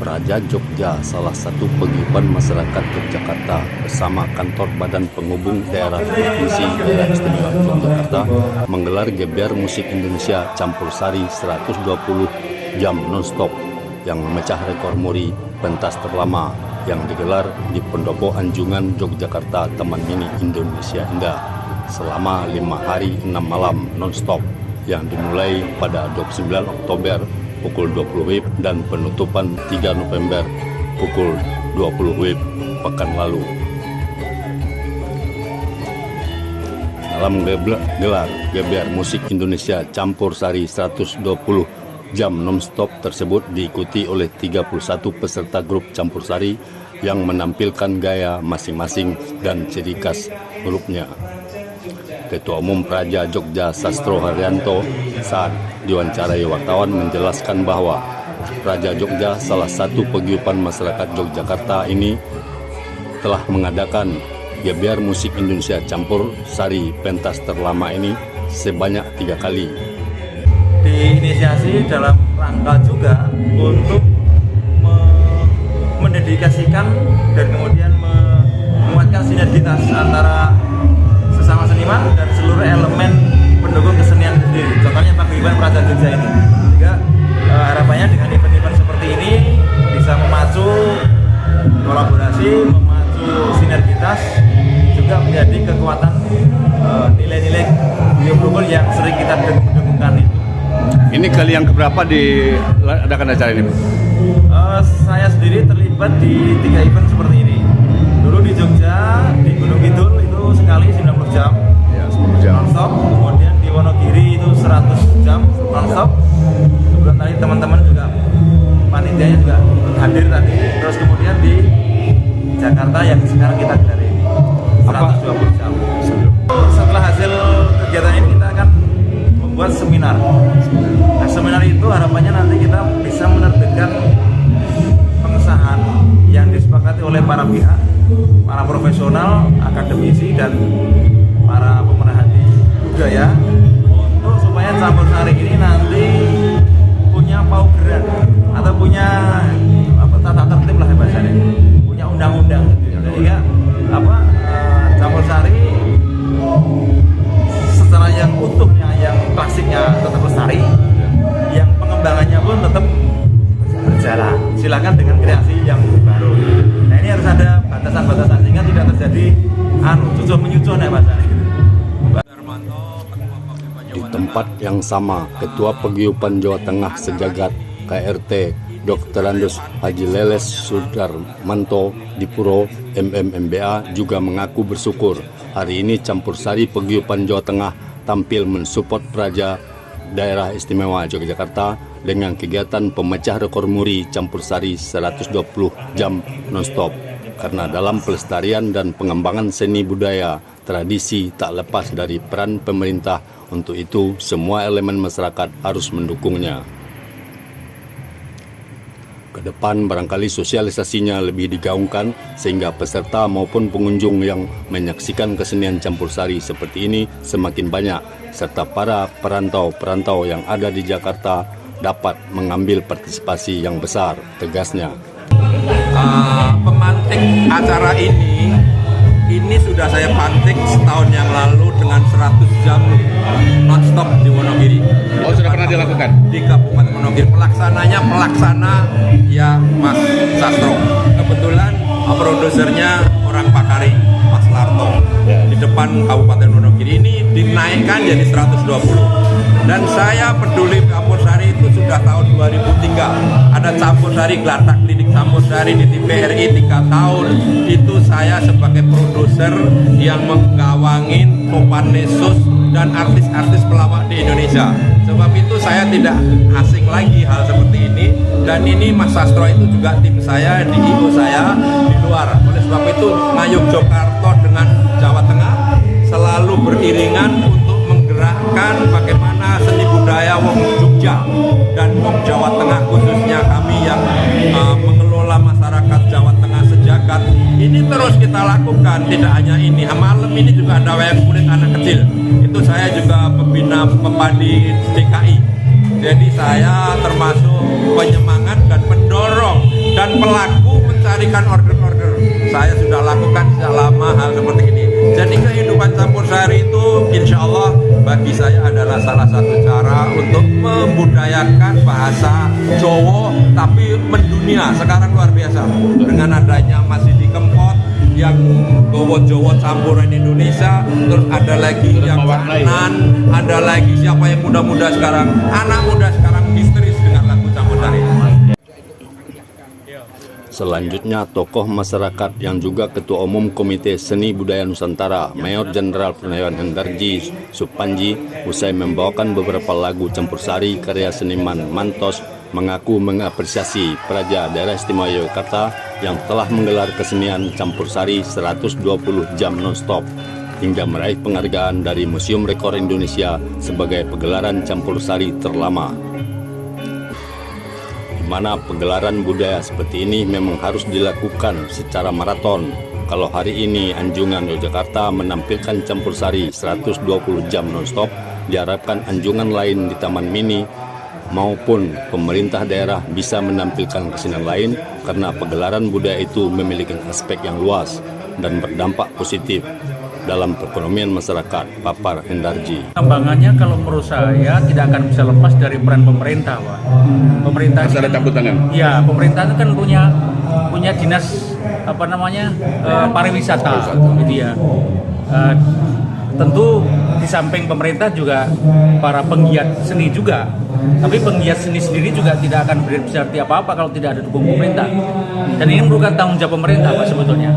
Praja Jogja, salah satu paguyuban masyarakat Yogyakarta bersama kantor Badan Penghubung Daerah Provinsi Daerah Istimewa Yogyakarta menggelar geber musik Indonesia campur sari 120 jam nonstop yang memecah rekor muri pentas terlama yang digelar di Pendopo Anjungan Yogyakarta Taman Mini Indonesia Indah selama 5 hari 6 malam nonstop yang dimulai pada 29 Oktober pukul 20 WIB dan penutupan 3 November pukul 20 WIB pekan lalu. Dalam gelar geber musik Indonesia campur sari 120 jam nonstop tersebut diikuti oleh 31 peserta grup campur sari yang menampilkan gaya masing-masing dan ciri khas grupnya. Ketua Umum Praja Jogja Sastro Haryanto saat diwawancarai wartawan menjelaskan bahwa Praja Jogja, salah satu paguyuban masyarakat Yogyakarta ini, telah mengadakan geber musik Indonesia campur sari pentas terlama ini sebanyak 3 kali. Diinisiasi dalam rangka juga untuk mendedikasikan dan kemudian menguatkan sinergitas antara sesama seniman dan seluruh elemen pendukung kesenian itu sendiri. Contohnya paguyuban Praja Jogja ini. Juga harapannya dengan event-event seperti ini bisa memacu kolaborasi, memacu sinergitas, juga menjadi kekuatan nilai-nilai guyub-guyub yang sering kita dengungkan itu. Ini kali yang keberapa diadakan acara ini? Saya sendiri terlibat di 3 event seperti ini. Dulu di Jogja, di Gunung Kidul itu sekali 90 jam, Ya, 10 jam. non-stop. Kemudian di Wonogiri itu 100 jam non-stop. Kemudian tadi teman-teman juga, panitianya juga hadir tadi. Terus kemudian di Jakarta yang sekarang kita gelar ini 120 jam. Setelah hasil kegiatan ini kita akan membuat seminar. Nah, seminar itu harapannya nanti kita bisa menerbitkan pengesahan yang disepakati oleh para pihak, para profesional, akademisi, dan para pemerhati budaya untuk supaya campur sari ini nanti punya paugeran atau punya tata tertib lah bahasanya, punya undang-undang gitu. Jadi ya campur sari secara yang utuhnya, yang klasiknya tetap lestari, yang pengembangannya pun tetap berjalan. Silakan dengan kreasi yang baru. Nah, ini harus ada batasan-batasan sehingga tidak terjadi cucuh menyucuh nih bahasanya. Di tempat yang sama, Ketua Paguyuban Jawa Tengah Sejagat KRT Dr. Andus Haji Leles Sudarmanto Dipuro MMMBA juga mengaku bersyukur hari ini campur sari Paguyuban Jawa Tengah tampil mensupport Praja Daerah Istimewa Yogyakarta dengan kegiatan pemecah rekor muri campur sari 120 jam nonstop. Karena dalam pelestarian dan pengembangan seni budaya, tradisi tak lepas dari peran pemerintah. Untuk itu, semua elemen masyarakat harus mendukungnya. Ke depan barangkali sosialisasinya lebih digaungkan sehingga peserta maupun pengunjung yang menyaksikan kesenian campur sari seperti ini semakin banyak, serta para perantau-perantau yang ada di Jakarta dapat mengambil partisipasi yang besar, tegasnya. Pemantik acara ini sudah saya pantik setahun yang lalu dengan 100 jam non-stop di Wonogiri. Oh, sudah pernah dilakukan? Di Kabupaten Wonogiri. Pelaksana ya Mas Sastro. Kebetulan produsernya orang Pakari, Mas Larto. Di depan Kabupaten Wonogiri ini dinaikkan jadi 120. Dan saya peduli campur sari itu sudah tahun 2003. Ada campur sari gelatak klinik campur sari di TVRI 3 tahun. Itu saya sebagai produser yang menggawangin Topan Nesus dan artis-artis pelawak di Indonesia. Sebab itu saya tidak asing lagi hal seperti ini. Dan ini Mas Sastro itu juga tim saya, di IO saya di luar. Oleh sebab itu Yogyakarta dengan Jawa Tengah selalu beriringan untuk menggerakkan bagaimana seni budaya wong Jogja dan wong Jawa Tengah, khususnya kami yang mengelola masyarakat Jawa Tengah sejagat ini terus kita lakukan. Tidak hanya ini, malam ini juga ada wayang kulit anak kecil. Itu saya juga pembina Pepadi DKI. Jadi saya termasuk penyemangat dan pendorong dan pelaku mencarikan order-order. Saya sudah lakukan sejak lama hal seperti ini. Jadi kehidupan campur sari itu insya Allah bagi saya adalah salah satu cara untuk membudayakan bahasa Jawa tapi mendunia sekarang luar biasa. Dengan adanya Masjid di Kempot yang bawa Jawa campuran Indonesia, terus ada lagi yang Canan, ada lagi siapa yang muda-muda sekarang, anak muda sekarang histeris dengan lagu campur sari. Selanjutnya, tokoh masyarakat yang juga Ketua Umum Komite Seni Budaya Nusantara, Mayor Jenderal Purnawirawan Hendarji Supanji, usai membawakan beberapa lagu campur sari karya seniman Mantos, mengaku mengapresiasi Praja Daerah Istimewa Yogyakarta yang telah menggelar kesenian campur sari 120 jam nonstop hingga meraih penghargaan dari Museum Rekor Indonesia sebagai pegelaran campur sari terlama. Di mana pegelaran budaya seperti ini memang harus dilakukan secara maraton. Kalau hari ini Anjungan Yogyakarta menampilkan campur sari 120 jam nonstop, diharapkan anjungan lain di Taman Mini maupun pemerintah daerah bisa menampilkan kesenian lain karena pegelaran budaya itu memiliki aspek yang luas dan berdampak positif dalam perekonomian masyarakat, papar Hendarji. Perkembangannya kalau menurut saya tidak akan bisa lepas dari peran pemerintah, Pak. Pemerintah Harus ada campur tangan. Ya, pemerintah itu kan punya dinas pariwisata, gitu ya. Tentu di samping pemerintah juga para penggiat seni juga. Tapi penggiat seni sendiri juga tidak akan berarti apa-apa kalau tidak ada dukung pemerintah. Dan ini merupakan tanggung jawab pemerintah, Pak, sebetulnya.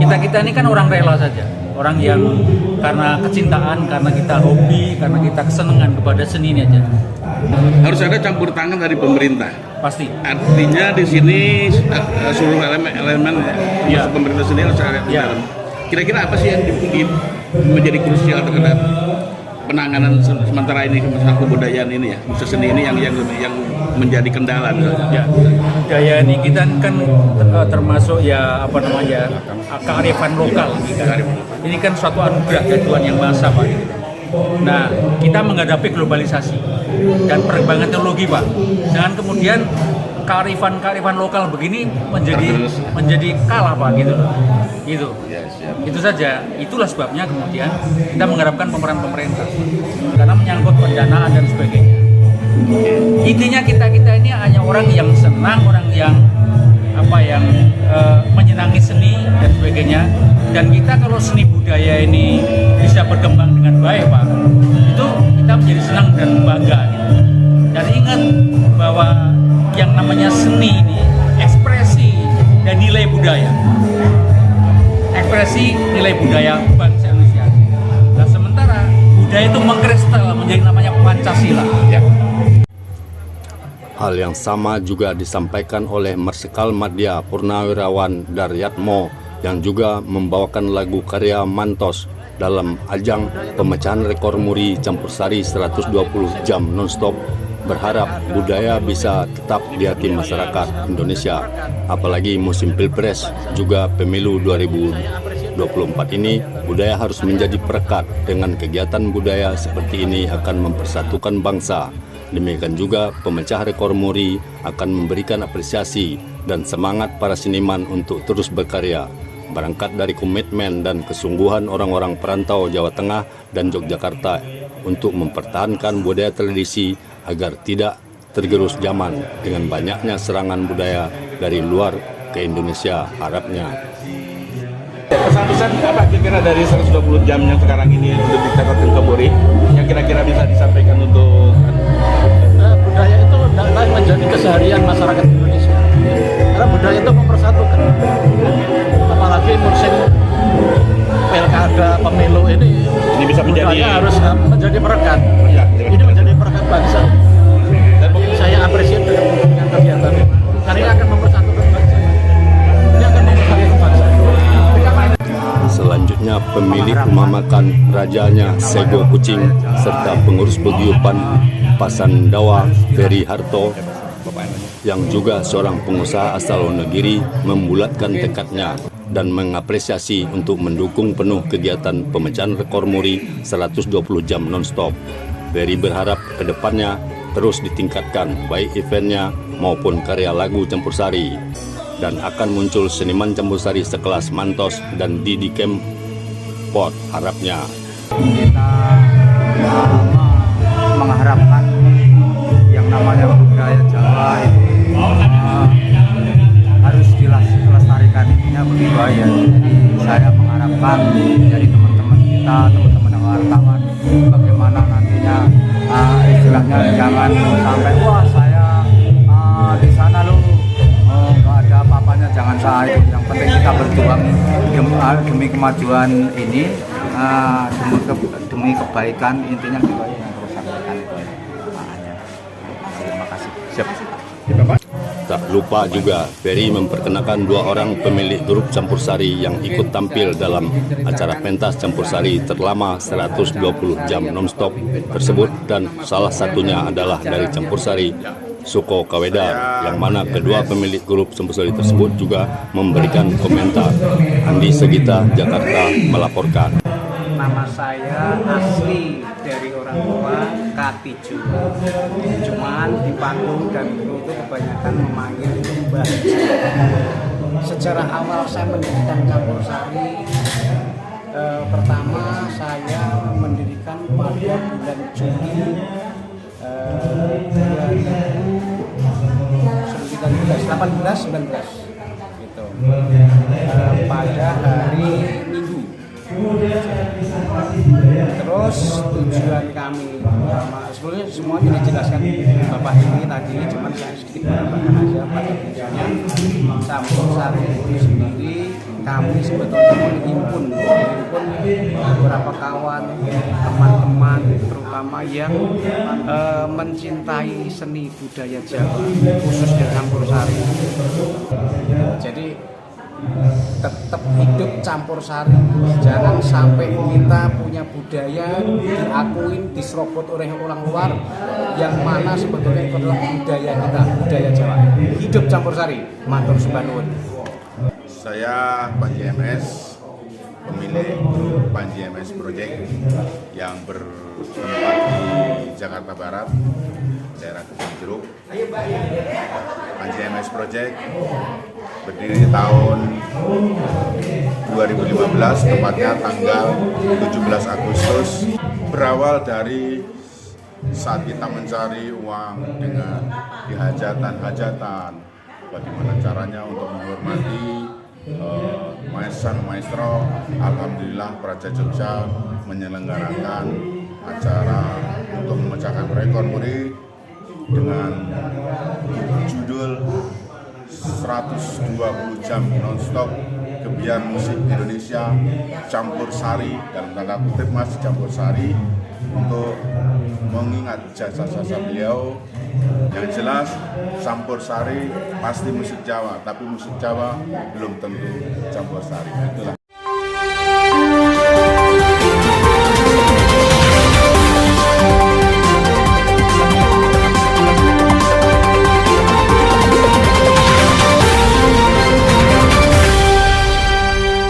Kita ini kan orang rela saja. Orang yang karena kecintaan, karena kita hobi, karena kita kesenangan kepada seni ini aja. Harus ada campur tangan dari pemerintah. Pasti. Artinya di sini seluruh elemen Ya. pemerintah sendiri harus ada di Ya. dalam. Kira-kira apa sih yang menjadi krusial terhadap penanganan sementara ini masalah kebudayaan ini ya, masalah seni ini yang menjadi kendala misalnya? Ya, budaya ini kita kan termasuk kearifan lokal. Ini kan suatu anugerah dari Tuhan Yang Maha Esa, Pak. Nah, kita menghadapi globalisasi dan perkembangan teknologi, Pak. Jangan kemudian kearifan lokal begini menjadi kalah, Pak, gitu loh. Gitu. Itu saja. Itulah sebabnya kemudian kita mengharapkan pemeran pemerintah karena menyangkut pendanaan dan sebagainya. Intinya kita ini hanya orang yang senang, orang yang menyenangi seni dan sebagainya. Dan kita kalau seni budaya ini bisa berkembang dengan baik, Pak, itu kita menjadi senang dan bangga gitu. Dan ingat bahwa yang namanya seni ini ekspresi dan nilai budaya. Ekspresi nilai budaya bangsa Indonesia. Nah, sementara budaya itu mengkristal menjadi namanya Pancasila. Ya. Hal yang sama juga disampaikan oleh Marsikal Madya Purnawirawan Daryatmo yang juga membawakan lagu karya Mantos dalam ajang pemecahan rekor muri campur sari 120 jam nonstop, berharap budaya bisa tetap di hati masyarakat Indonesia. Apalagi musim Pilpres juga pemilu 2024 ini, budaya harus menjadi perekat. Dengan kegiatan budaya seperti ini akan mempersatukan bangsa. Demikian juga pemecah rekor muri akan memberikan apresiasi dan semangat para seniman untuk terus berkarya. Berangkat dari komitmen dan kesungguhan orang-orang perantau Jawa Tengah dan Yogyakarta untuk mempertahankan budaya tradisi agar tidak tergerus zaman dengan banyaknya serangan budaya dari luar ke Indonesia, harapnya. Pesan-pesan apa kira-kira dari 120 jam yang sekarang ini untuk dicatatkan ke Buri yang kira-kira bisa disampaikan untuk budaya itu adalah menjadi keseharian masyarakat Indonesia. Karena budaya itu mempersatukan. Apalagi musim pilkada pemilu ini bisa menjadi budaya harus menjadi perekat. Ya, ini menjadi perekat bangsa. Dan saya apresiasi dengan kegiatan ini. Karena ini akan mempersatukan bangsa. Ini akan mempersatukan bangsa. Selanjutnya pemilik rumah makan Rajanya Sego Kucing serta pengurus paguyuban Pasandawa Ferry Harto yang juga seorang pengusaha asal Wonogiri membulatkan tekadnya dan mengapresiasi untuk mendukung penuh kegiatan pemecahan rekor muri 120 jam nonstop. Ferry berharap kedepannya terus ditingkatkan baik eventnya maupun karya lagu campur sari. dan akan muncul seniman campur sari sekelas Mantos dan Didi Kempot harapnya. Kita mengharapkan yang namanya budaya Jawa itu harus dilestarikan, intinya begitu aja. Jadi saya mengharapkan dari teman-teman kita, teman-teman wartawan, bagaimana nantinya istilahnya jangan sampai wah saya di sana loh nggak ada apa-apanya, jangan saya itu. Yang penting kita berjuang demi kemajuan ini, demi kebaikan, intinya gitu aja yang harus sampaikan itu makanya. Terima kasih. Siap. Tak lupa juga Ferry memperkenalkan 2 orang pemilik grup campur sari yang ikut tampil dalam acara pentas campur sari terlama 120 jam nonstop tersebut, dan salah satunya adalah dari campur sari Suko Kawedar, yang mana kedua pemilik grup campur sari tersebut juga memberikan komentar. Andi Segita, Jakarta melaporkan. Nama saya asli dari orang tua Katiju, cuman di panggung dan kru itu kebanyakan memanggil itu Mbah. Sejarah awal saya mendirikan campur sari, pertama saya mendirikan pada bulan Juli 18-19 gitu, pada hari Minggu. Terus tujuan kami sebelumnya semua sudah dijelaskan Bapak ini tadi, cuman saya sedikit menambahkan aja pada tujuannya. Campur sari itu sendiri kami sebetulnya menghimpun beberapa kawan, teman-teman terutama yang mencintai seni budaya Jawa, khususnya campur sari. Jadi tetap hidup campur sari, jangan sampai kita punya budaya diakuin, diserobot oleh orang luar, yang mana sebetulnya itu adalah budaya kita, budaya Jawa. Hidup campur sari. Matur sembah nuwun. Saya Panji MS, pemilik grup Panji MS Project yang bertempat di Jakarta Barat, daerah Kebun Jeruk. Panji MS Project berdiri tahun 2015, tepatnya tanggal 17 Agustus. Berawal dari saat kita mencari uang dengan dihajatan-hajatan, bagaimana caranya untuk menghormati maestro. Alhamdulillah Praja Jogja menyelenggarakan acara untuk memecahkan rekor muri dengan judul 120 jam nonstop gebiar musik Indonesia campur sari, dalam tanda kutip masih campur sari, untuk mengingat jasa-jasa beliau. Yang jelas campur sari pasti musik Jawa, tapi musik Jawa belum tentu campur sari. Itulah.